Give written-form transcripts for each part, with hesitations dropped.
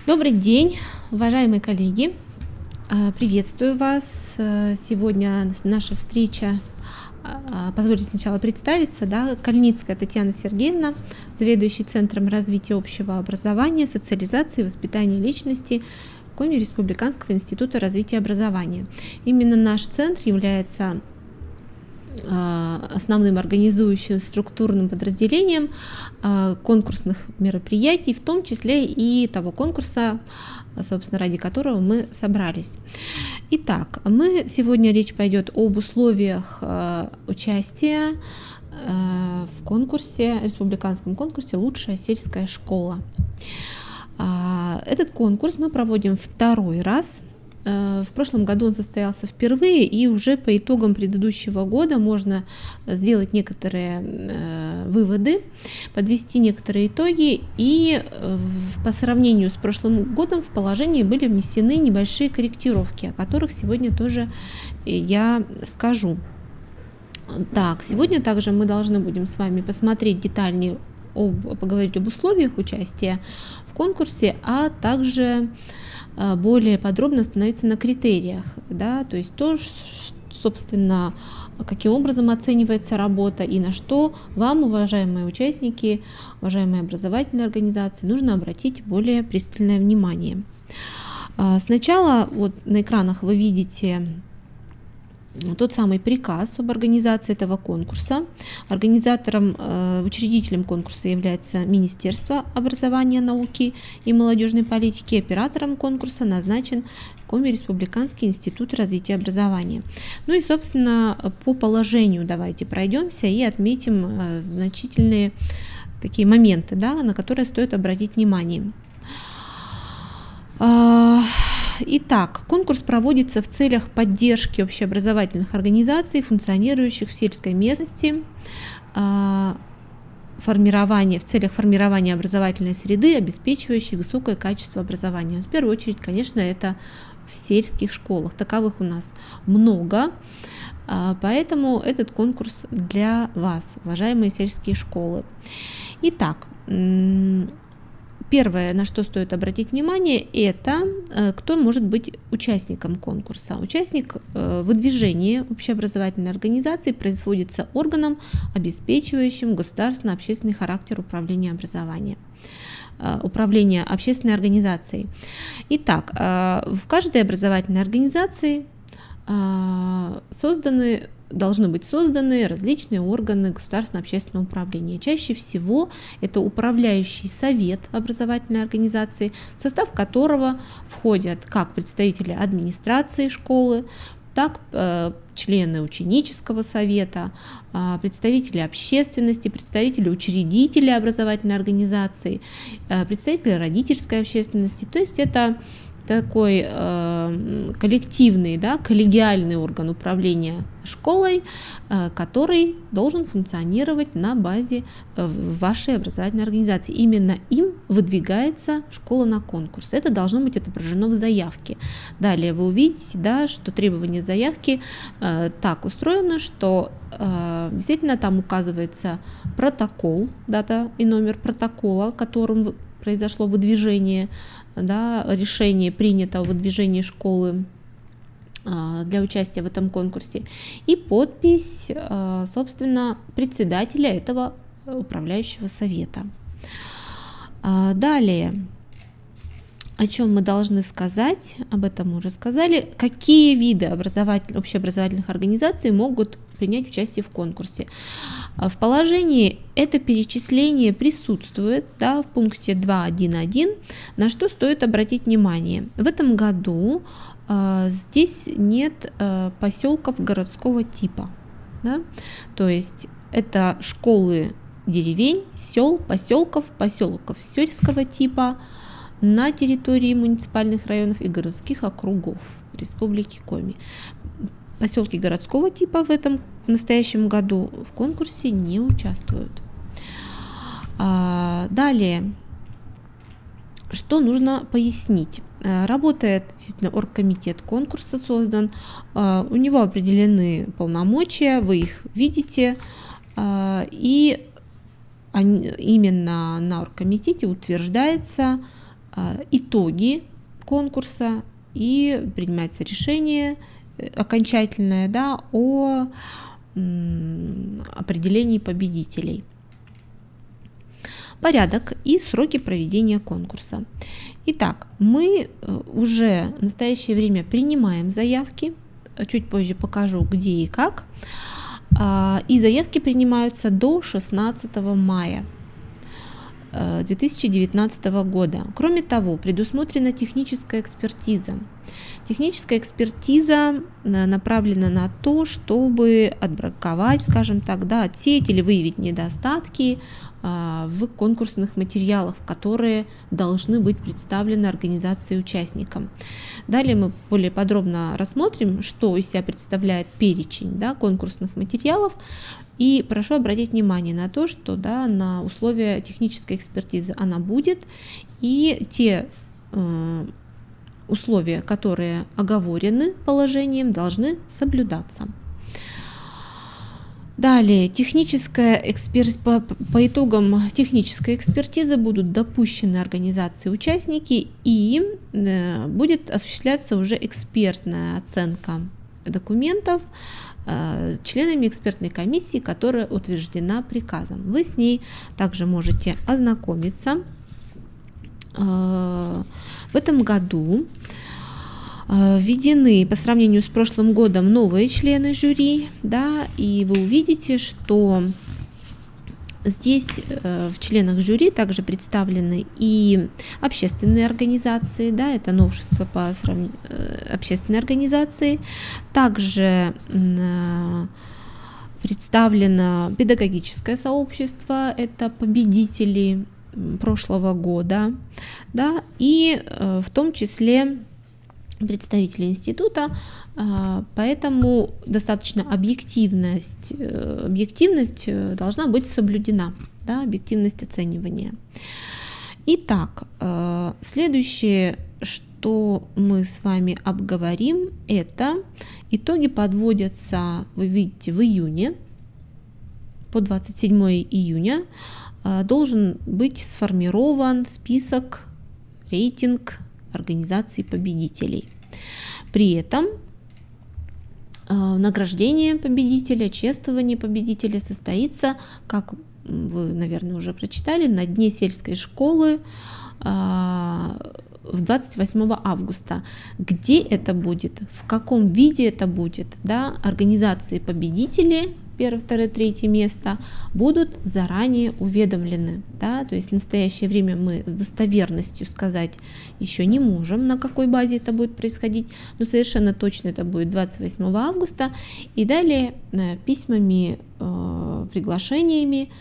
Добрый день, уважаемые коллеги! Приветствую вас. Сегодня наша встреча. Позвольте сначала представиться. Кальницкая Татьяна Сергеевна, заведующий Центром развития общего образования, социализации и воспитания личности Коми Республиканского института развития образования. Именно наш центр является основным организующим структурным подразделением конкурсных мероприятий, в том числе и того конкурса, собственно, ради которого мы собрались. Итак, сегодня речь пойдет об условиях участия в конкурсе, республиканском конкурсе «Лучшая сельская школа». Этот конкурс мы проводим второй раз. В прошлом году он состоялся впервые, и уже по итогам предыдущего года можно сделать некоторые выводы, подвести некоторые итоги, и по сравнению с прошлым годом в положении были внесены небольшие корректировки, о которых сегодня тоже я скажу. Сегодня также мы должны будем с вами посмотреть детальнее, поговорить об условиях участия в конкурсе, а также более подробно остановиться на критериях, то есть собственно, каким образом оценивается работа и на что вам, уважаемые участники, уважаемые образовательные организации, нужно обратить более пристальное внимание. Сначала на экранах вы видите тот самый приказ об организации этого конкурса. Организатором, учредителем конкурса является Министерство образования, науки и молодежной политики. Оператором конкурса назначен Коми Республиканский институт развития образования. И, собственно, по положению давайте пройдемся и отметим значительные такие моменты, на которые стоит обратить внимание. Итак, конкурс проводится в целях поддержки общеобразовательных организаций, функционирующих в сельской местности, в целях формирования образовательной среды, обеспечивающей высокое качество образования. В первую очередь, конечно, это в сельских школах. Таковых у нас много, поэтому этот конкурс для вас, уважаемые сельские школы. Итак, первое, на что стоит обратить внимание, это кто может быть участником конкурса. Участник выдвижения общеобразовательной организации производится органом, обеспечивающим государственно-общественный характер управления общественной организацией. Итак, в каждой образовательной организации должны быть созданы различные органы государственно-общественного управления. Чаще всего это управляющий совет образовательной организации, в состав которого входят как представители администрации школы, так члены ученического совета, представители общественности, представители учредителей образовательной организации, представители родительской общественности. То есть это такой коллективный, коллегиальный орган управления школой, который должен функционировать на базе вашей образовательной организации. Именно им выдвигается школа на конкурс. Это должно быть отображено в заявке. Далее вы увидите, что требования заявки так устроено, что действительно там указывается протокол, дата и номер протокола, которым произошло выдвижение, решение принято о выдвижении школы для участия в этом конкурсе, и подпись, собственно, председателя этого управляющего совета. Далее, о чем мы должны сказать, об этом мы уже сказали, какие виды общеобразовательных организаций могут принять участие в конкурсе. В положении это перечисление присутствует в пункте 2.1.1, на что стоит обратить внимание. В этом году здесь нет поселков городского типа, то есть это школы деревень, сел, поселков сельского типа на территории муниципальных районов и городских округов Республики Коми. Поселки городского типа в настоящем году в конкурсе не участвуют. Далее, что нужно пояснить? Работает действительно оргкомитет конкурса создан, у него определены полномочия, вы их видите, и именно на оргкомитете утверждается итоги конкурса и принимается решение окончательное, да, о определении победителей. Порядок и сроки проведения конкурса. Итак, мы уже в настоящее время принимаем заявки, чуть позже покажу, где и как, и заявки принимаются до 16 мая 2019 года. Кроме того, предусмотрена техническая экспертиза. Техническая экспертиза направлена на то, чтобы отбраковать, скажем так, да, отсеять или выявить недостатки в конкурсных материалах, которые должны быть представлены организацией участникам. Далее мы более подробно рассмотрим, что из себя представляет перечень, да, конкурсных материалов. И прошу обратить внимание на то, что, да, на условия технической экспертизы она будет, и те условия, которые оговорены положением, должны соблюдаться. Далее, по итогам технической экспертизы будут допущены организации участники, и будет осуществляться уже экспертная оценка документов членами экспертной комиссии, которая утверждена приказом. Вы с ней также можете ознакомиться. В этом году введены по сравнению с прошлым годом новые члены жюри, да, и вы увидите, что здесь в членах жюри также представлены и общественные организации, да, это новшество по общественной организации, также представлено педагогическое сообщество, это победители прошлого года, да, и в том числе представители института, поэтому достаточно объективность должна быть соблюдена, да, объективность оценивания. Итак, следующее, что мы с вами обговорим, это итоги подводятся, вы видите, в июне, по 27 июня должен быть сформирован список, рейтинг организаций победителей. При этом награждение победителя, чествование победителя состоится, как вы, наверное, уже прочитали, на Дне сельской школы в 28 августа. Где это будет, в каком виде это будет, да, организации победителей 1, 2, 3 место будут заранее уведомлены, да, то есть в настоящее время мы с достоверностью сказать еще не можем, на какой базе это будет происходить, но совершенно точно это будет 28 августа, и далее письмами, приглашениями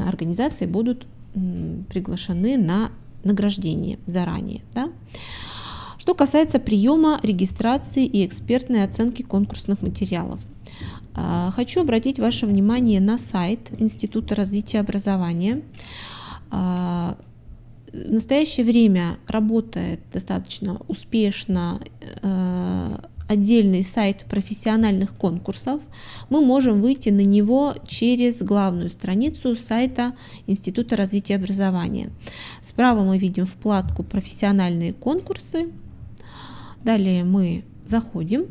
организации будут приглашены на награждение заранее, да. Что касается приема, регистрации и экспертной оценки конкурсных материалов, хочу обратить ваше внимание на сайт Института развития образования. В настоящее время работает достаточно успешно отдельный сайт профессиональных конкурсов. Мы можем выйти на него через главную страницу сайта Института развития образования. Справа мы видим вкладку «Профессиональные конкурсы». Далее мы заходим.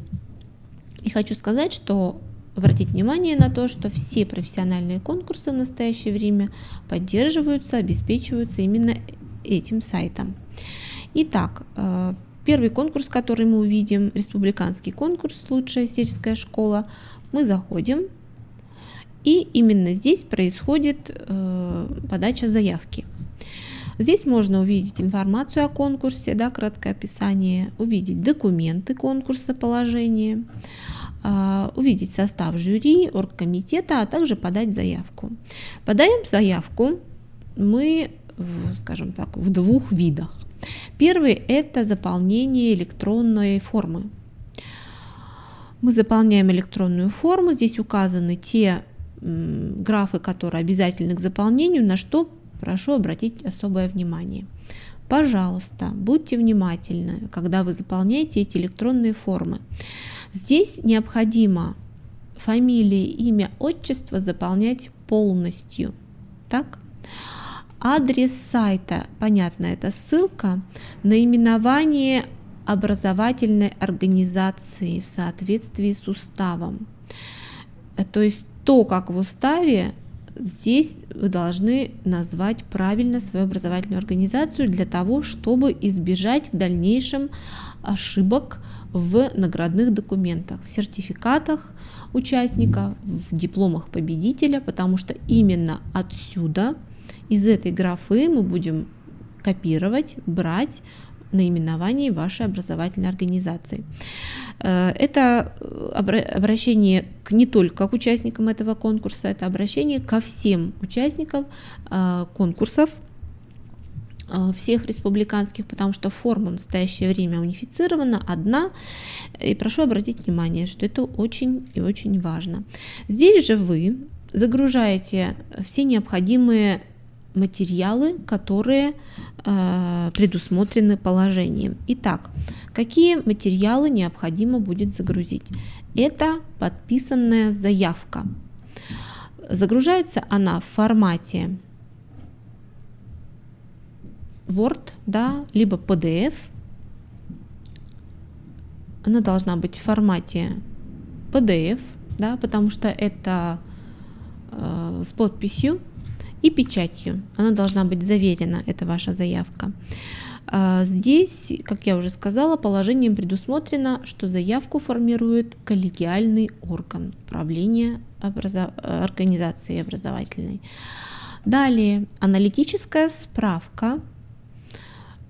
И хочу сказать, что обратить внимание на то, что все профессиональные конкурсы в настоящее время поддерживаются, обеспечиваются именно этим сайтом. Итак, первый конкурс, который мы увидим, республиканский конкурс «Лучшая сельская школа». Мы заходим, и именно здесь происходит подача заявки. Здесь можно увидеть информацию о конкурсе, да, краткое описание, увидеть документы конкурса, положение, увидеть состав жюри, оргкомитета, а также подать заявку. Подаем заявку мы, скажем так, в двух видах. Первый – это заполнение электронной формы. Мы заполняем электронную форму, здесь указаны те графы, которые обязательны к заполнению, на что прошу обратить особое внимание. Пожалуйста, будьте внимательны, когда вы заполняете эти электронные формы. Здесь необходимо фамилия, имя, отчество заполнять полностью. Так? Адрес сайта, понятно, это ссылка, наименование образовательной организации в соответствии с уставом. То есть то, как в уставе, здесь вы должны назвать правильно свою образовательную организацию для того, чтобы избежать в дальнейшем ошибок в наградных документах, в сертификатах участника, в дипломах победителя, потому что именно отсюда, из этой графы, мы будем копировать, брать наименование вашей образовательной организации. Это обращение не только к участникам этого конкурса, это обращение ко всем участникам конкурсов всех республиканских, потому что форма в настоящее время унифицирована, одна, и прошу обратить внимание, что это очень и очень важно. Здесь же вы загружаете все необходимые материалы, которые предусмотрены положением. Итак, какие материалы необходимо будет загрузить? Это подписанная заявка. Загружается она в формате Word, да, либо PDF. Она должна быть в формате PDF, да, потому что это с подписью и печатью. Она должна быть заверена, это ваша заявка. Здесь, как я уже сказала, положением предусмотрено, что заявку формирует коллегиальный орган управления организацией образовательной. Далее, аналитическая справка.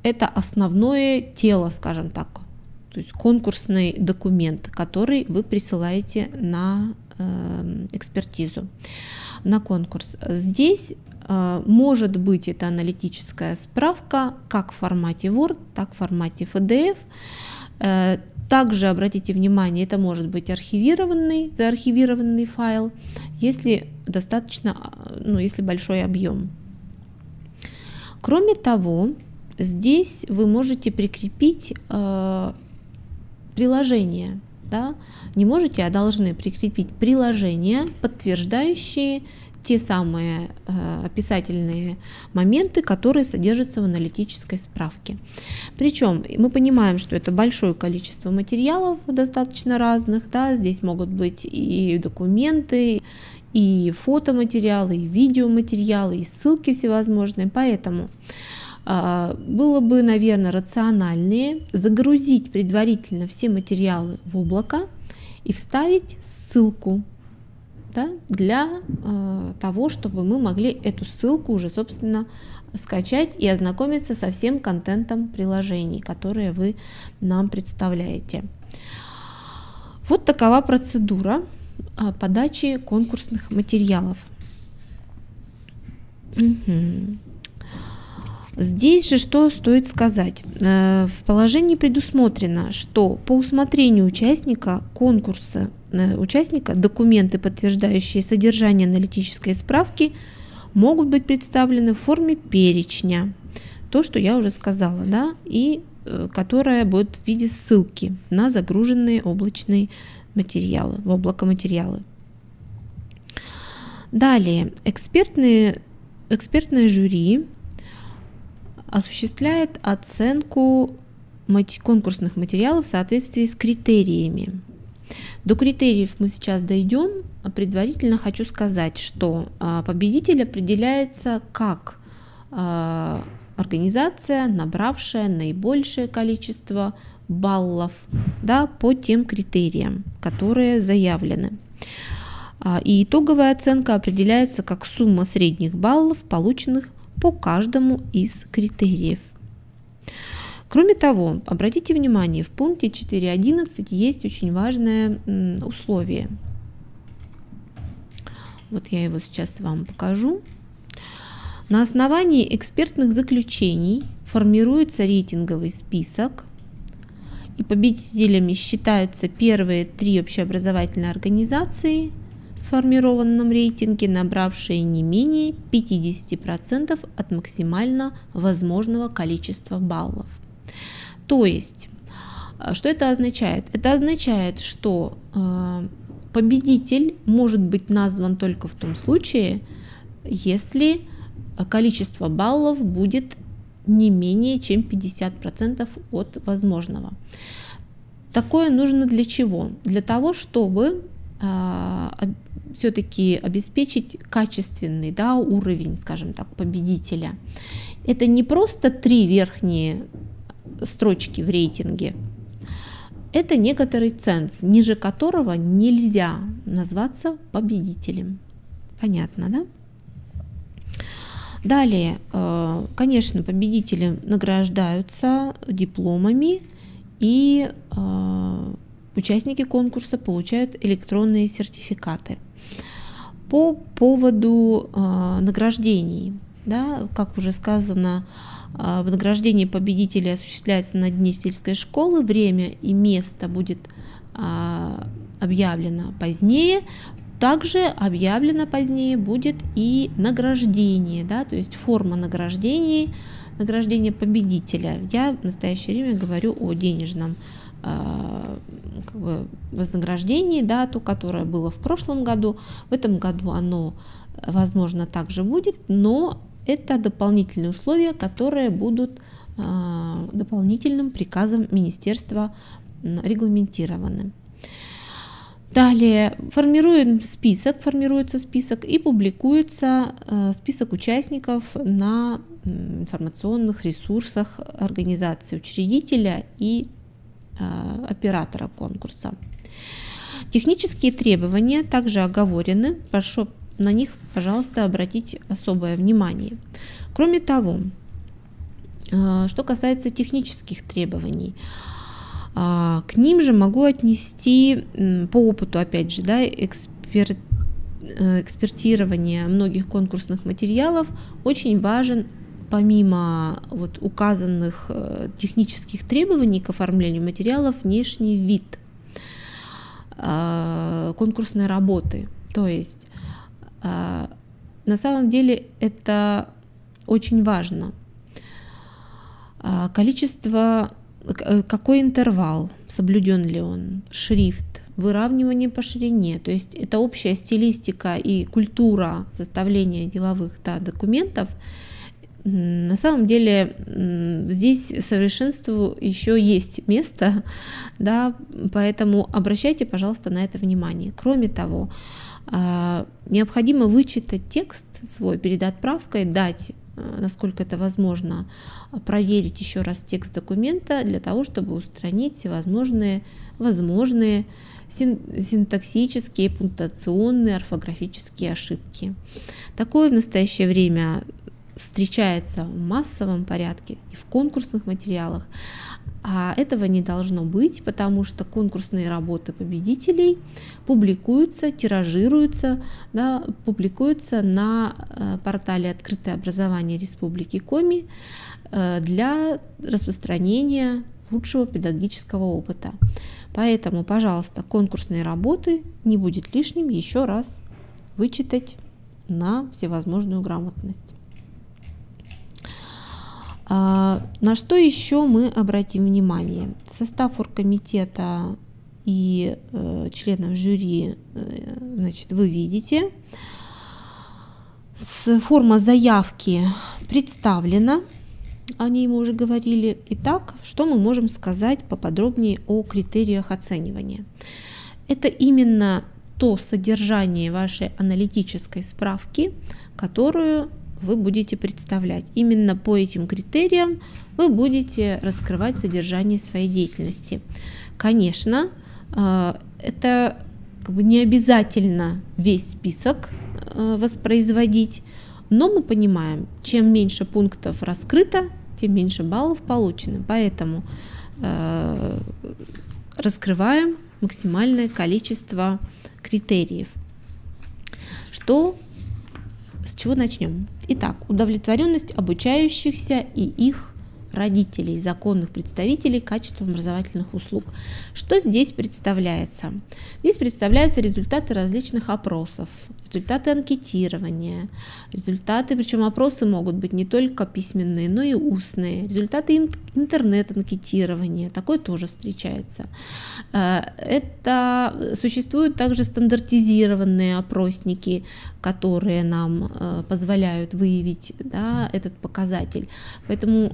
Это основное тело, скажем так, то есть конкурсный документ, который вы присылаете на экспертизу, на конкурс. Здесь может быть эта аналитическая справка как в формате Word, так в формате PDF. Также обратите внимание, это может быть заархивированный файл, если достаточно, если большой объем. Кроме того, здесь вы можете прикрепить приложение, да? Не можете, а должны прикрепить приложения, подтверждающие те самые описательные моменты, которые содержатся в аналитической справке. Причем мы понимаем, что это большое количество материалов, достаточно разных, да? Здесь могут быть и документы, и фотоматериалы, и видеоматериалы, и ссылки всевозможные, поэтому было бы, наверное, рациональнее загрузить предварительно все материалы в облако и вставить ссылку, да, для того, чтобы мы могли эту ссылку уже, собственно, скачать и ознакомиться со всем контентом приложений, которые вы нам представляете. Вот такова процедура подачи конкурсных материалов. Здесь же что стоит сказать? В положении предусмотрено, что по усмотрению участника конкурса, документы, подтверждающие содержание аналитической справки, могут быть представлены в форме перечня. То, что я уже сказала, да, и которая будет в виде ссылки на загруженные облачные материалы, в облако материалы. Далее, экспертное жюри осуществляет оценку конкурсных материалов в соответствии с критериями. До критериев мы сейчас дойдем. Предварительно хочу сказать, что победитель определяется как организация, набравшая наибольшее количество баллов, да, по тем критериям, которые заявлены. И итоговая оценка определяется как сумма средних баллов, полученных по каждому из критериев. Кроме того, обратите внимание, в пункте 4.11 есть очень важное условие. Вот я его сейчас вам покажу. На основании экспертных заключений формируется рейтинговый список, и победителями считаются первые 3 общеобразовательные организации в сформированном рейтинге, набравшие не менее 50% от максимально возможного количества баллов. То есть, что это означает? Это означает, что победитель может быть назван только в том случае, если количество баллов будет не менее чем 50% от возможного. Такое нужно для чего? Для того, чтобы все-таки обеспечить качественный, уровень, скажем так, победителя. Это не просто 3 верхние строчки в рейтинге, это некоторый ценз, ниже которого нельзя назваться победителем. Понятно, да? Далее, конечно, победители награждаются дипломами, и участники конкурса получают электронные сертификаты. По поводу награждений, как уже сказано, награждение победителей осуществляется на дне сельской школы, время и место будет объявлено позднее. Также объявлено позднее будет и награждение, то есть форма награждения победителя. Я в настоящее время говорю о денежном вознаграждении, то, которое было в прошлом году. В этом году оно, возможно, также будет, но это дополнительные условия, которые будут дополнительным приказом министерства регламентированы. Далее формируется список и публикуется список участников на информационных ресурсах организации учредителя и оператора конкурса. Технические требования также оговорены, прошу на них, пожалуйста, обратить особое внимание. Кроме того, что касается технических требований, к ним же могу отнести по опыту, опять же, экспертирования многих конкурсных материалов. Очень важен, помимо указанных технических требований к оформлению материалов, внешний вид конкурсной работы. То есть на самом деле это очень важно. Количество, какой интервал, соблюден ли он, шрифт, выравнивание по ширине, то есть это общая стилистика и культура составления деловых документов. На самом деле здесь совершенству еще есть место, поэтому обращайте, пожалуйста, на это внимание. Кроме того, необходимо вычитать текст свой перед отправкой, дать, насколько это возможно, проверить еще раз текст документа для того, чтобы устранить всевозможные синтаксические, пунктуационные, орфографические ошибки. Такое в настоящее время встречается в массовом порядке и в конкурсных материалах, а этого не должно быть, потому что конкурсные работы победителей публикуются, тиражируются, публикуются на портале «Открытое образование Республики Коми» для распространения лучшего педагогического опыта. Поэтому, пожалуйста, конкурсные работы не будет лишним еще раз вычитать на всевозможную грамотность. На что еще мы обратим внимание? Состав оргкомитета и членов жюри, вы видите. Форма заявки представлена, о ней мы уже говорили. Итак, что мы можем сказать поподробнее о критериях оценивания? Это именно то содержание вашей аналитической справки, которую вы будете представлять. Именно по этим критериям вы будете раскрывать содержание своей деятельности. Конечно, это не обязательно весь список воспроизводить, но мы понимаем, чем меньше пунктов раскрыто, тем меньше баллов получено. Поэтому раскрываем максимальное количество критериев. С чего начнем? Итак, удовлетворенность обучающихся и их родителей, законных представителей качества образовательных услуг. Что здесь представляется? Здесь представляются результаты различных опросов, результаты анкетирования, результаты, причем опросы могут быть не только письменные, но и устные, результаты интернет-анкетирования, такое тоже встречается. Это существуют также стандартизированные опросники, которые нам позволяют выявить, да, этот показатель. Поэтому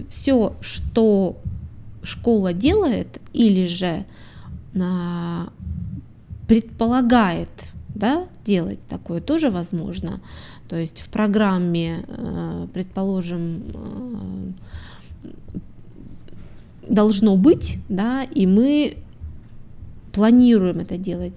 все, что школа делает или же предполагает, да, делать, такое тоже возможно. То есть в программе, предположим, должно быть, да, и мы планируем это делать.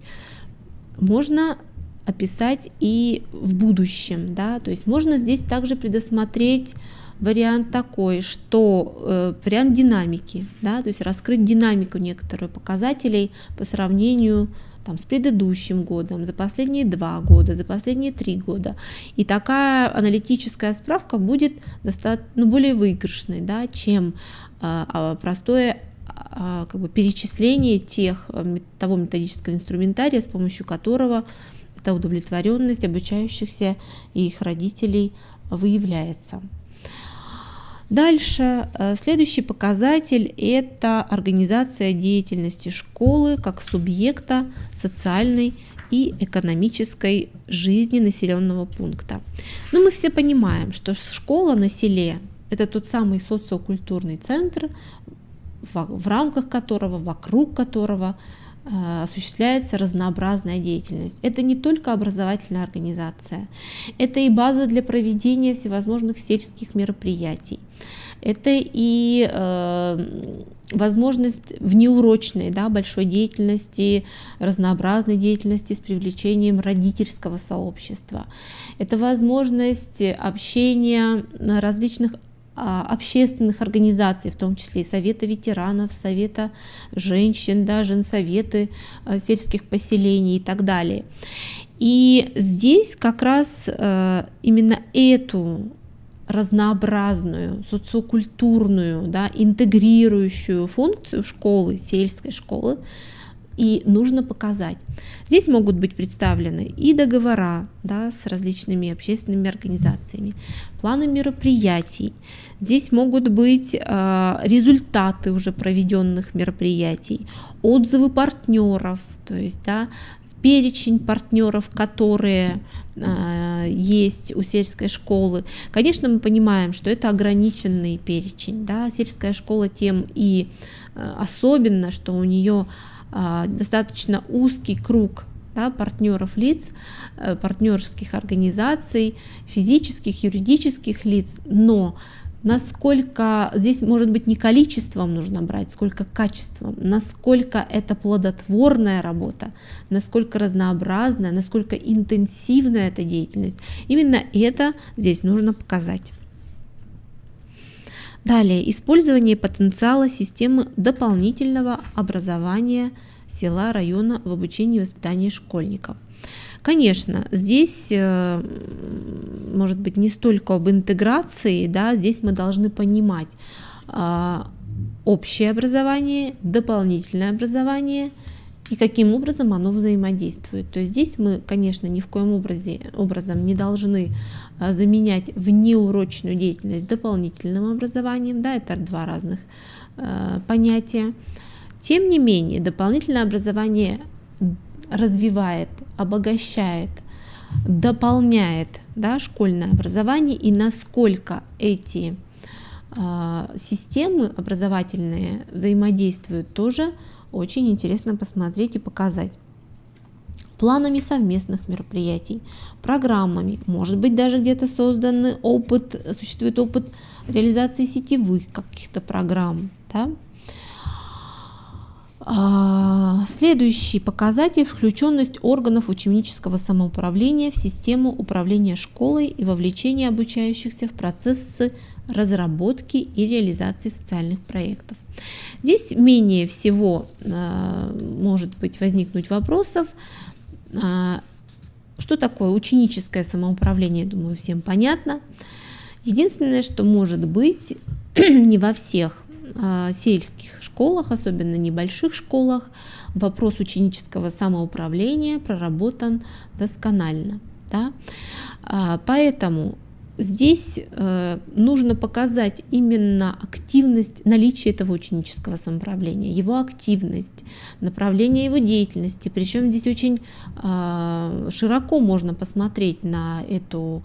Можно описать и в будущем, да, то есть можно здесь также предусмотреть вариант такой, что вариант динамики, да, то есть раскрыть динамику некоторых показателей по сравнению там, с предыдущим годом, за последние 2 года, за последние 3 года. И такая аналитическая справка будет достаточно более выигрышной, да, чем простое как бы перечисление того методического инструментария, с помощью которого эта удовлетворенность обучающихся и их родителей выявляется. Дальше, следующий показатель – это организация деятельности школы как субъекта социальной и экономической жизни населенного пункта. Но мы все понимаем, что школа на селе – это тот самый социокультурный центр, в рамках которого, вокруг которого осуществляется разнообразная деятельность. Это не только образовательная организация, это и база для проведения всевозможных сельских мероприятий, это и возможность внеурочной, да, большой деятельности, разнообразной деятельности с привлечением родительского сообщества, это возможность общения различных общественных организаций, в том числе и Совета ветеранов, Совета женщин, да, женсоветы сельских поселений и так далее. И здесь как раз именно эту разнообразную, социокультурную, да, интегрирующую функцию школы, сельской школы, и нужно показать. Здесь могут быть представлены и договора, да, с различными общественными организациями, планы мероприятий. Здесь могут быть результаты уже проведенных мероприятий, отзывы партнеров, то есть, да, перечень партнеров, которые есть у сельской школы. Конечно, мы понимаем, что это ограниченный перечень. Да? Сельская школа тем и особенно, что у нее достаточно узкий круг, да, партнеров лиц, партнерских организаций, физических, юридических лиц, но насколько здесь, может быть, не количеством нужно брать, сколько качеством, насколько это плодотворная работа, насколько разнообразная, насколько интенсивная эта деятельность. Именно это здесь нужно показать. Далее, использование потенциала системы дополнительного образования села, района в обучении и воспитании школьников. Конечно, здесь, может быть, не столько об интеграции, да, здесь мы должны понимать общее образование, дополнительное образование и каким образом оно взаимодействует. То есть здесь мы, конечно, ни в коем образом не должны заменять внеурочную деятельность дополнительным образованием, да, это 2 разных понятия. Тем не менее, дополнительное образование развивает, обогащает, дополняет, да, школьное образование, и насколько эти системы образовательные взаимодействуют, тоже очень интересно посмотреть и показать. Планами совместных мероприятий, программами, может быть, даже где-то существует опыт реализации сетевых каких-то программ. Да? Следующий показатель – включенность органов ученического самоуправления в систему управления школой и вовлечение обучающихся в процессы разработки и реализации социальных проектов. Здесь менее всего может быть возникнуть вопросов. Что такое ученическое самоуправление, думаю, всем понятно. Единственное, что может быть не во всех сельских школах, особенно небольших школах, вопрос ученического самоуправления проработан досконально. Да? Поэтому здесь нужно показать именно активность, наличие этого ученического самоуправления, его активность, направление его деятельности. Причем здесь очень широко можно посмотреть на эту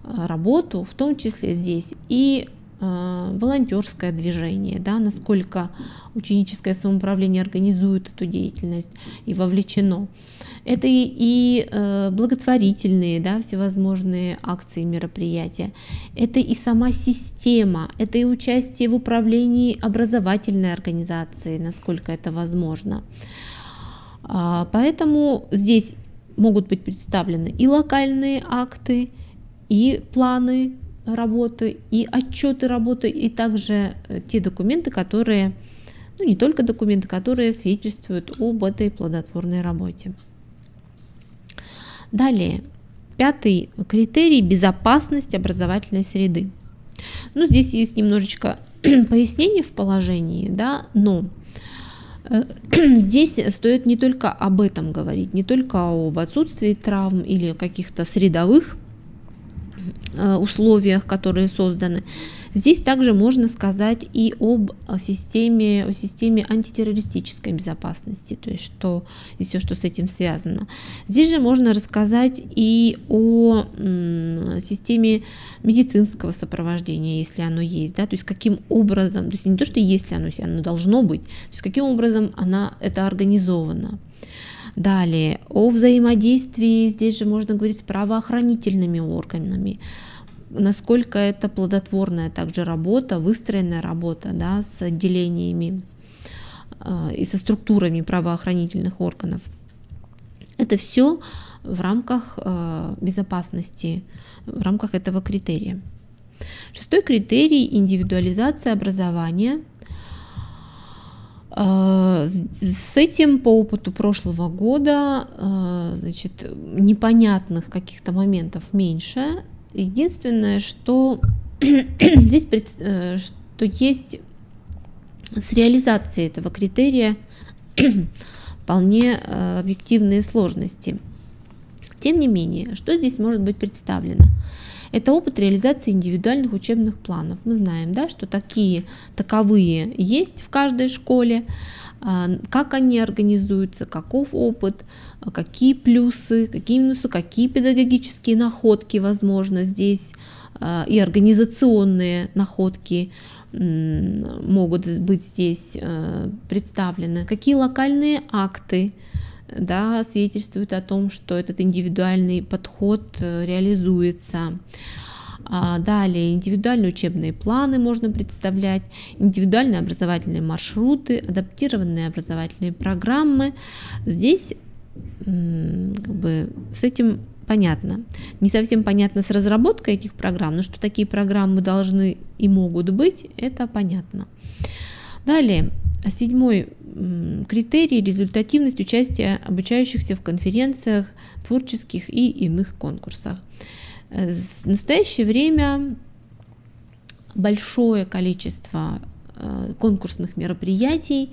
работу, в том числе здесь и волонтерское движение, да, насколько ученическое самоуправление организует эту деятельность и вовлечено. Это и благотворительные, да, всевозможные акции, мероприятия. Это и сама система, это и участие в управлении образовательной организацией, насколько это возможно. Поэтому здесь могут быть представлены и локальные акты, и планы работы, и отчеты работы, и также те документы, которые, ну не только документы, которые свидетельствуют об этой плодотворной работе. Далее, 5-й критерий – безопасность образовательной среды. Ну, здесь есть немножечко пояснений в положении, да, но здесь стоит не только об этом говорить, не только об отсутствии травм или каких-то средовых условиях, которые созданы. Здесь также можно сказать и об системе антитеррористической безопасности, то есть и все, что с этим связано. Здесь же можно рассказать и о системе медицинского сопровождения, если оно есть, да, то есть каким образом, то есть не то, что если оно должно быть, то есть каким образом это организовано. Далее, о взаимодействии, здесь же можно говорить с правоохранительными органами, насколько это плодотворная также работа, выстроенная работа, да, с отделениями и со структурами правоохранительных органов. Это все в рамках безопасности, в рамках этого критерия. 6-й критерий – индивидуализация образования. С этим по опыту прошлого года, значит, непонятных каких-то моментов меньше. Единственное, что здесь что есть с реализацией этого критерия вполне объективные сложности. Тем не менее, что здесь может быть представлено? Это опыт реализации индивидуальных учебных планов. Мы знаем, да, что таковые есть в каждой школе, как они организуются, каков опыт, какие плюсы, какие минусы, какие педагогические находки, возможно, здесь и организационные находки могут быть здесь представлены, какие локальные акты, да, свидетельствует о том, что этот индивидуальный подход реализуется. Далее, индивидуальные учебные планы можно представлять, индивидуальные образовательные маршруты, адаптированные образовательные программы. Здесь с этим понятно. Не совсем понятно с разработкой этих программ, но что такие программы должны и могут быть, это понятно. Далее, 7-й критерий – результативность участия обучающихся в конференциях, творческих и иных конкурсах. В настоящее время большое количество конкурсных мероприятий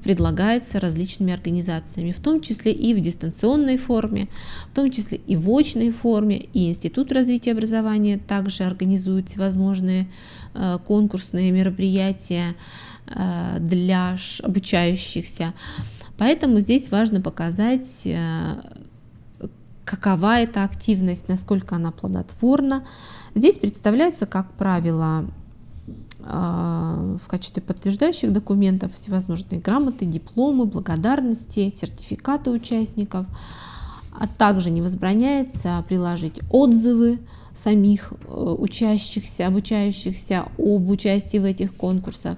предлагается различными организациями, в том числе и в дистанционной форме, в том числе и в очной форме, и Институт развития образования также организует всевозможные конкурсные мероприятия для обучающихся. Поэтому здесь важно показать, какова эта активность, насколько она плодотворна. Здесь представляются, как правило, в качестве подтверждающих документов всевозможные грамоты, дипломы, благодарности, сертификаты участников, а также не возбраняется приложить отзывы самих учащихся, обучающихся об участии в этих конкурсах.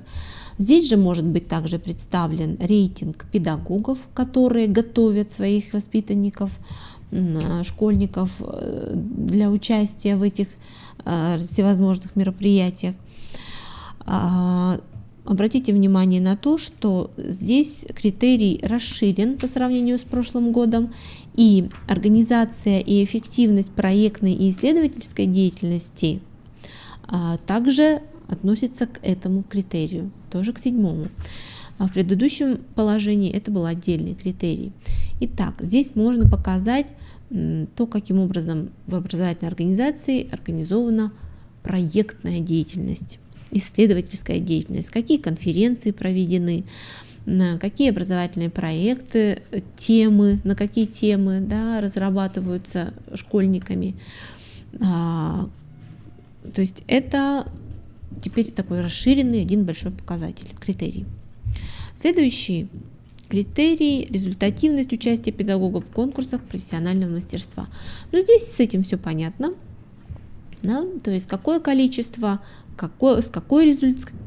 Здесь же может быть также представлен рейтинг педагогов, которые готовят своих воспитанников, школьников для участия в этих всевозможных мероприятиях. Обратите внимание на то, что здесь критерий расширен по сравнению с прошлым годом, и организация и эффективность проектной и исследовательской деятельности также относится к этому критерию, тоже к 7. А в предыдущем положении это был отдельный критерий. Итак, здесь можно показать то, каким образом в образовательной организации организована проектная деятельность, исследовательская деятельность, какие конференции проведены, какие образовательные проекты, темы, на какие темы, да, разрабатываются школьниками. То есть это теперь такой расширенный один большой показатель, критерий. Следующий критерий — результативность участия педагогов в конкурсах профессионального мастерства. Но здесь с этим все понятно. Да? То есть какое количество, с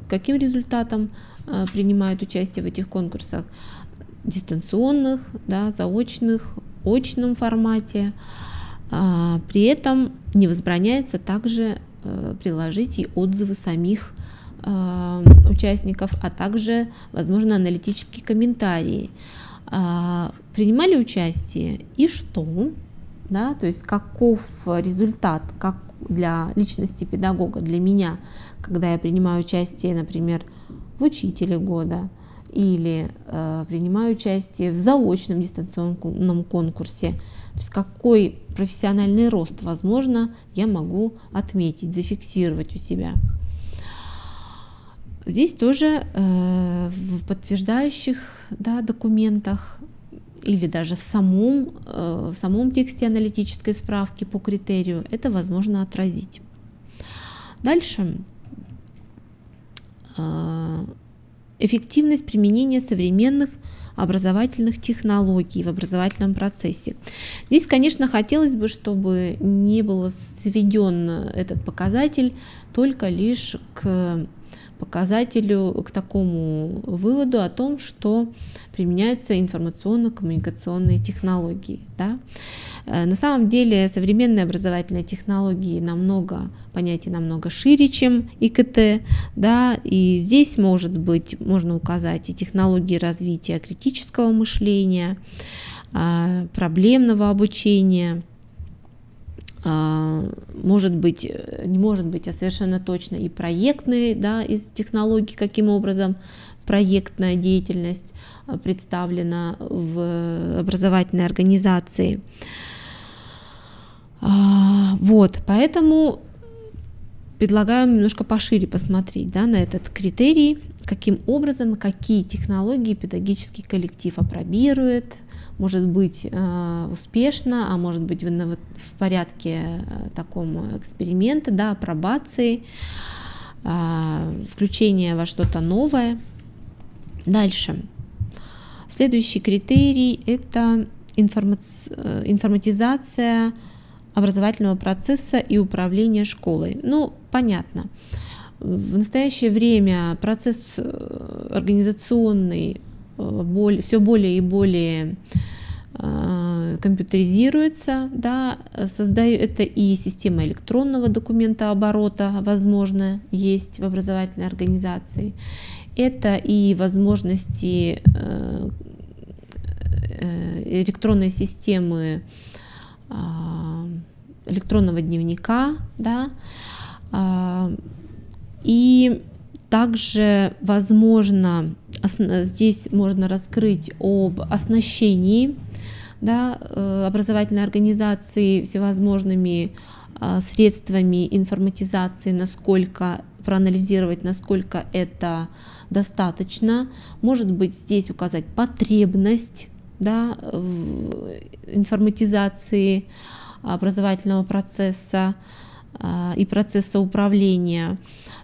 каким результатом принимают участие в этих конкурсах, дистанционных, да, заочных, очном формате. При этом не возбраняется также приложить и отзывы самих участников, а также, возможно, аналитические комментарии. Принимали участие и что? Да, то есть каков результат, как для личности педагога, для меня, когда я принимаю участие, например, в учителе года или принимаю участие в заочном дистанционном конкурсе. То есть какой профессиональный рост, возможно, я могу отметить, зафиксировать у себя. Здесь тоже в подтверждающих, да, документах или даже в самом тексте аналитической справки по критерию это возможно отразить. Дальше. Эффективность применения современных образовательных технологий в образовательном процессе. Здесь, конечно, хотелось бы, чтобы не был сведен этот показатель только лишь к показателю, к такому выводу о том, что применяются информационно-коммуникационные технологии. Да? На самом деле современные образовательные технологии понятие намного шире, чем ИКТ, да? И здесь можно указать и технологии развития критического мышления, проблемного обучения, не может быть, а совершенно точно и проектные, да, из технологий, каким образом проектная деятельность представлена в образовательной организации. Вот, поэтому предлагаем немножко пошире посмотреть, да, на этот критерий, каким образом, какие технологии педагогический коллектив апробирует, может быть успешно, а может быть в порядке таком эксперимента, да, апробации, включения во что-то новое. Дальше. Следующий критерий — это информатизация образовательного процесса и управления школой. Ну, понятно. В настоящее время процесс организационный все более и более компьютеризируется, да, это и система электронного документооборота, возможно, есть в образовательной организации. Это и возможности электронной системы электронного дневника, да, и также, возможно, здесь можно раскрыть об оснащении, да, образовательной организации всевозможными средствами информатизации, проанализировать, насколько это достаточно. Может быть, здесь указать потребность, да, в информатизации образовательного процесса и процесса управления.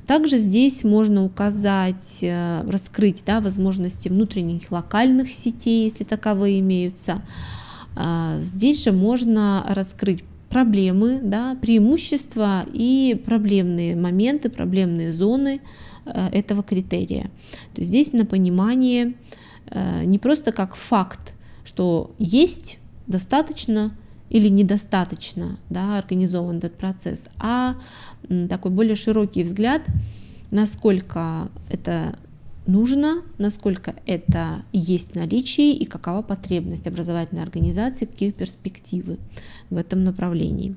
Также здесь можно указать, раскрыть, да, возможности внутренних локальных сетей, если таковые имеются. Здесь же можно раскрыть проблемы, да, преимущества и проблемные моменты, проблемные зоны этого критерия. То есть здесь на понимание не просто как факт, что есть достаточно или недостаточно, да, организован этот процесс, а такой более широкий взгляд, насколько это нужно, насколько это есть в наличии и какова потребность образовательной организации, какие перспективы в этом направлении.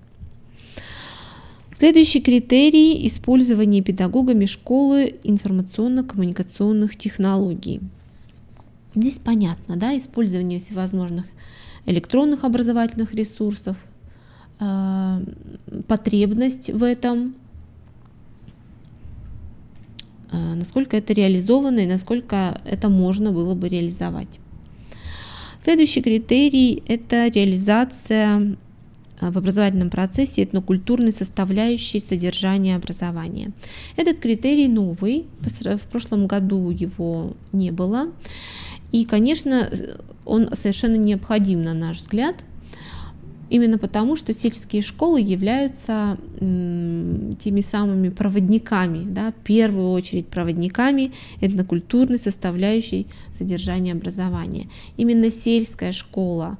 Следующий критерий – использование педагогами школы информационно-коммуникационных технологий. Здесь понятно, да, использование всевозможных электронных образовательных ресурсов, потребность в этом, насколько это реализовано и насколько это можно было бы реализовать. Следующий критерий – это реализация в образовательном процессе этнокультурной составляющей содержания образования. Этот критерий новый, в прошлом году его не было, и, конечно, он совершенно необходим, на наш взгляд, именно потому, что сельские школы являются теми самыми проводниками, да, в первую очередь проводниками этнокультурной составляющей содержания образования. Именно сельская школа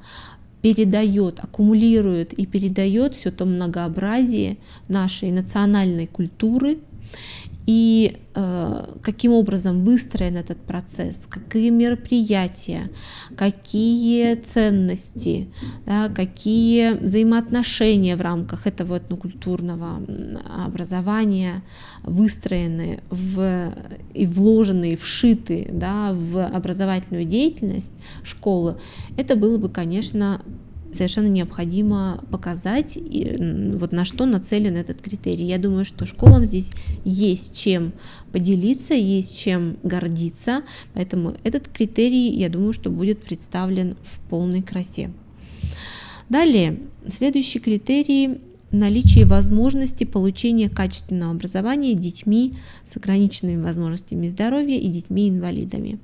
передает, аккумулирует и передает все то многообразие нашей национальной культуры, и каким образом выстроен этот процесс, какие мероприятия, какие ценности, да, какие взаимоотношения в рамках этого этнокультурного образования выстроены и вложены, и вшиты, да, в образовательную деятельность школы, это было бы, конечно, совершенно необходимо показать, вот на что нацелен этот критерий. Я думаю, что школам здесь есть чем поделиться, есть чем гордиться, поэтому этот критерий, я думаю, что будет представлен в полной красе. Далее, следующий критерий – наличие возможности получения качественного образования детьми с ограниченными возможностями здоровья и детьми-инвалидами.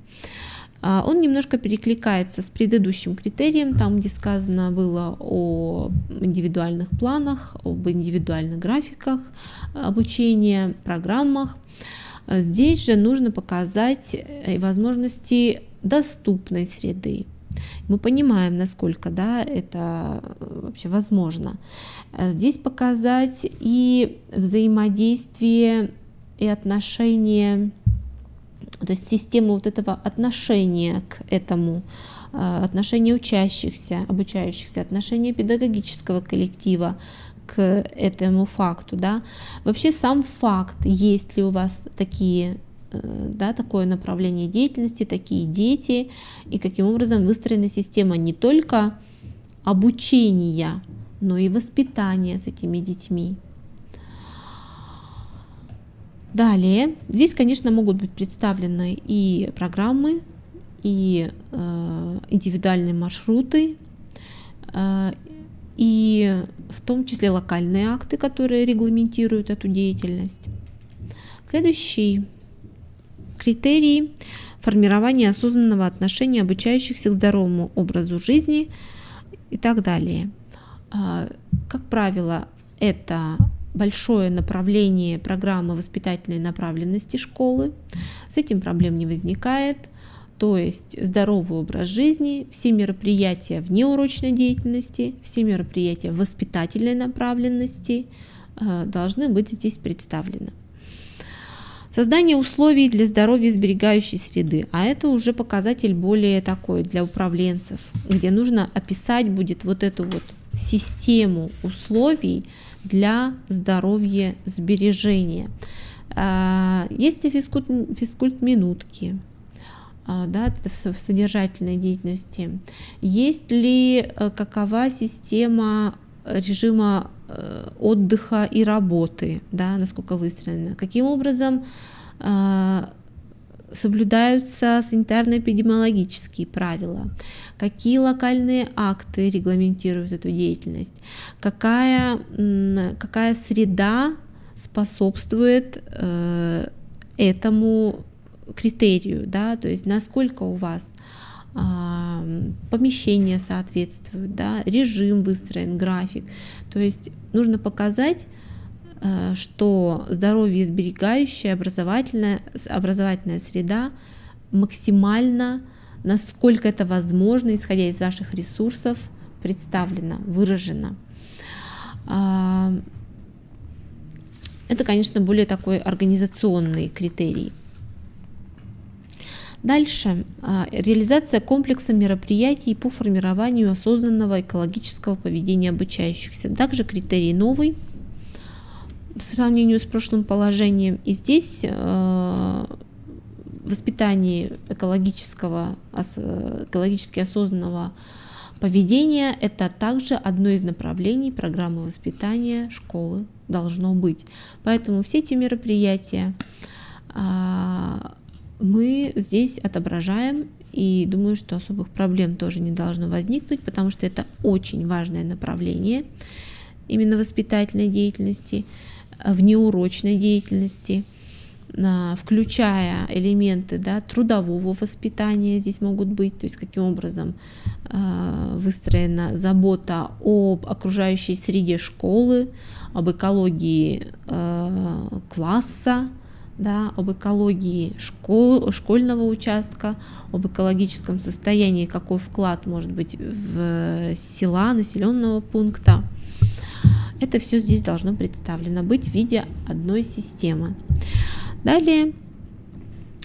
Он немножко перекликается с предыдущим критерием, там, где сказано было о индивидуальных планах, об индивидуальных графиках обучения, программах. Здесь же нужно показать возможности доступной среды. Мы понимаем, насколько, да, это вообще возможно. Здесь показать и взаимодействие, и отношения, то есть систему вот этого отношения к этому, отношения учащихся, обучающихся, отношения педагогического коллектива к этому факту, да. Вообще сам факт, есть ли у вас такие, да, такое направление деятельности, такие дети, и каким образом выстроена система не только обучения, но и воспитания с этими детьми. Далее, здесь, конечно, могут быть представлены и программы, и индивидуальные маршруты, и в том числе локальные акты, которые регламентируют эту деятельность. Следующий критерий – формирование осознанного отношения обучающихся к здоровому образу жизни и так далее. Как правило, это большое направление программы воспитательной направленности школы. С этим проблем не возникает. То есть здоровый образ жизни, все мероприятия внеурочной деятельности, все мероприятия воспитательной направленности должны быть здесь представлены. Создание условий для здоровья сберегающей среды, а это уже показатель более такой для управленцев, где нужно описать будет вот эту вот систему условий для здоровья сбережения. Есть ли физкульт-минутки, да, в содержательной деятельности? Есть ли какова система режима отдыха и работы, да, насколько выстроена? Каким образом соблюдаются санитарно-эпидемиологические правила, какие локальные акты регламентируют эту деятельность, какая среда способствует этому критерию, да, то есть насколько у вас помещения соответствуют, да, режим выстроен, график. То есть нужно показать, что здоровье сберегающая образовательная среда максимально, насколько это возможно, исходя из ваших ресурсов, представлена, выражена. Это, конечно, более такой организационный критерий. Дальше. Реализация комплекса мероприятий по формированию осознанного экологического поведения обучающихся. Также критерий новый. по сравнению с прошлым положением. И здесь воспитание экологически осознанного поведения — это также одно из направлений программы воспитания школы должно быть. Поэтому все эти мероприятия мы здесь отображаем, и думаю, что особых проблем тоже не должно возникнуть, потому что это очень важное направление именно воспитательной деятельности, внеурочной деятельности, включая элементы, да, трудового воспитания здесь могут быть, то есть каким образом выстроена забота об окружающей среде школы, об экологии класса, да, об экологии школьного участка, об экологическом состоянии, какой вклад может быть в села, населенного пункта. Это все здесь должно представлено быть в виде одной системы. Далее,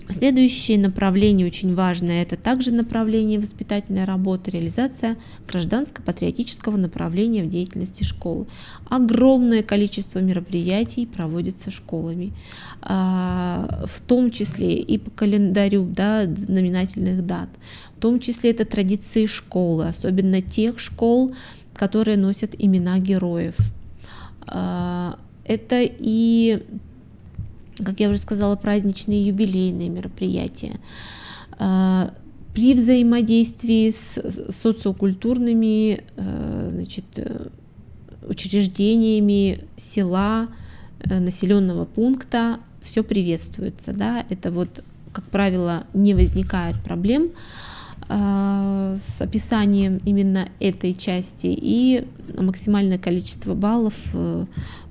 следующее направление очень важное — это также направление воспитательной работы, реализация гражданско-патриотического направления в деятельности школы. Огромное количество мероприятий проводится школами, в том числе и по календарю, да, знаменательных дат, в том числе это традиции школы, особенно тех школ, которые носят имена героев. Это и, как я уже сказала, праздничные юбилейные мероприятия. При взаимодействии с социокультурными, учреждениями села, населенного пункта все приветствуется. Да? Это вот, как правило, не возникает проблем с описанием именно этой части, и максимальное количество баллов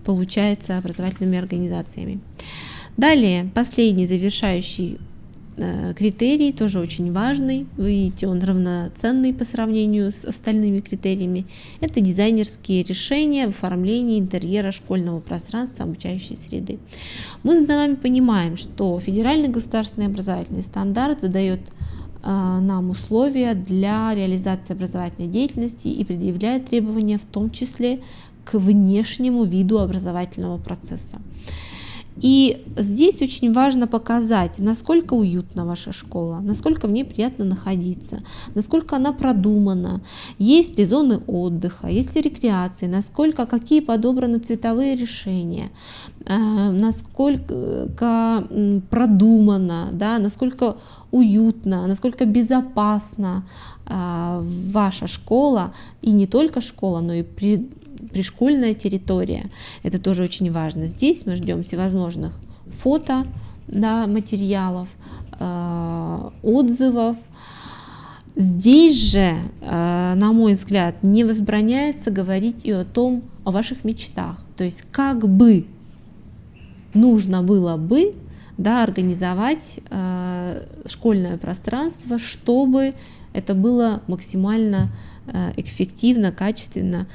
получается образовательными организациями. Далее, последний завершающий критерий, тоже очень важный, вы видите, он равноценный по сравнению с остальными критериями, это дизайнерские решения в оформлении интерьера школьного пространства, обучающей среды. Мы с вами понимаем, что федеральный государственный образовательный стандарт задает нам условия для реализации образовательной деятельности и предъявляет требования в том числе к внешнему виду образовательного процесса. И здесь очень важно показать, насколько уютна ваша школа, насколько в ней приятно находиться, насколько она продумана, есть ли зоны отдыха, есть ли рекреации, какие подобраны цветовые решения, насколько продумано, да, насколько уютно, насколько безопасна ваша школа, и не только школа, но и пришкольная территория. Это тоже очень важно. Здесь мы ждем всевозможных фото, да, материалов, отзывов. Здесь же, на мой взгляд, не возбраняется говорить и о ваших мечтах. То есть как бы нужно было бы, да, организовать школьное пространство, чтобы это было максимально эффективно, качественно,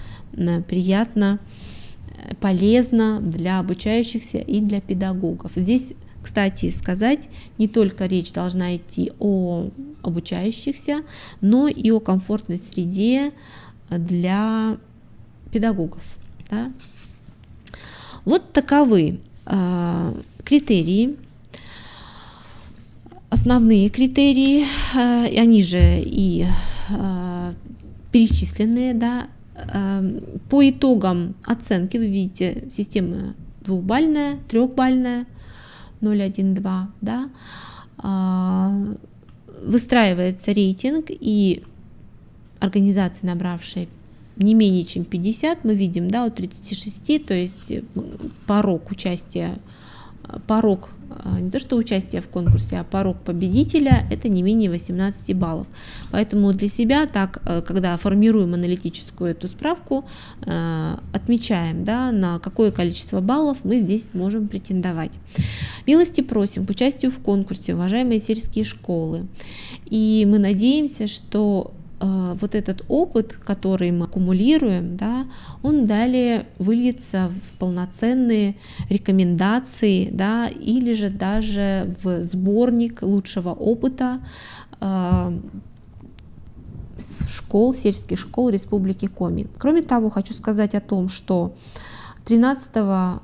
приятно, полезно для обучающихся и для педагогов. Здесь, кстати сказать, не только речь должна идти о обучающихся, но и о комфортной среде для педагогов. Да? Вот таковы критерии, основные критерии, они же и перечисленные, да. По итогам оценки вы видите, система двухбальная, трехбальная, 0, 1, 2, да. Выстраивается рейтинг, и организации, набравшие не менее чем 50, мы видим, да, от 36, то есть порог участия, не то что участие в конкурсе, а порог победителя — это не менее 18 баллов. Поэтому для себя, когда формируем аналитическую эту справку, отмечаем, да, на какое количество баллов мы здесь можем претендовать. Милости просим к участию в конкурсе, уважаемые сельские школы. И мы надеемся, что вот этот опыт, который мы аккумулируем, да, он далее выльется в полноценные рекомендации, да, или же даже в сборник лучшего опыта школ, сельских школ Республики Коми. Кроме того, хочу сказать о том, что 13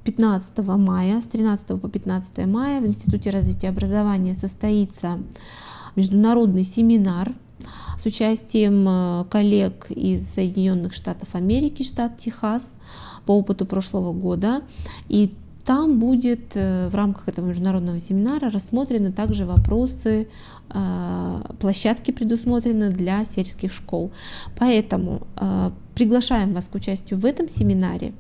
15 мая, с 13 по 15 мая в Институте развития образования состоится международный семинар с участием коллег из Соединенных Штатов Америки, штат Техас, по опыту прошлого года. И там будет в рамках этого международного семинара рассмотрены также вопросы, площадки предусмотрены для сельских школ. Поэтому приглашаем вас к участию в этом семинаре.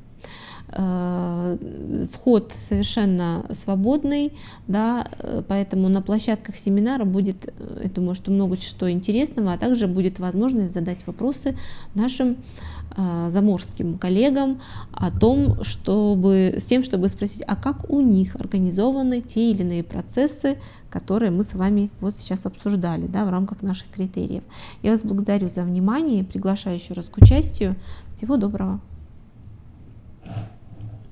Вход совершенно свободный, да, поэтому на площадках семинара будет, я думаю, что много что интересного, а также будет возможность задать вопросы нашим заморским коллегам о том, с тем, чтобы спросить, а как у них организованы те или иные процессы, которые мы с вами вот сейчас обсуждали, да, в рамках наших критериев. Я вас благодарю за внимание, приглашаю еще раз к участию. Всего доброго.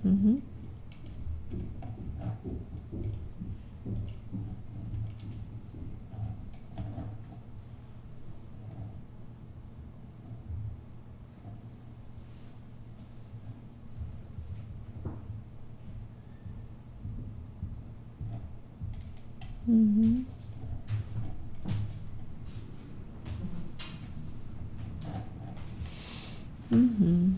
Угу. Угу. Угу.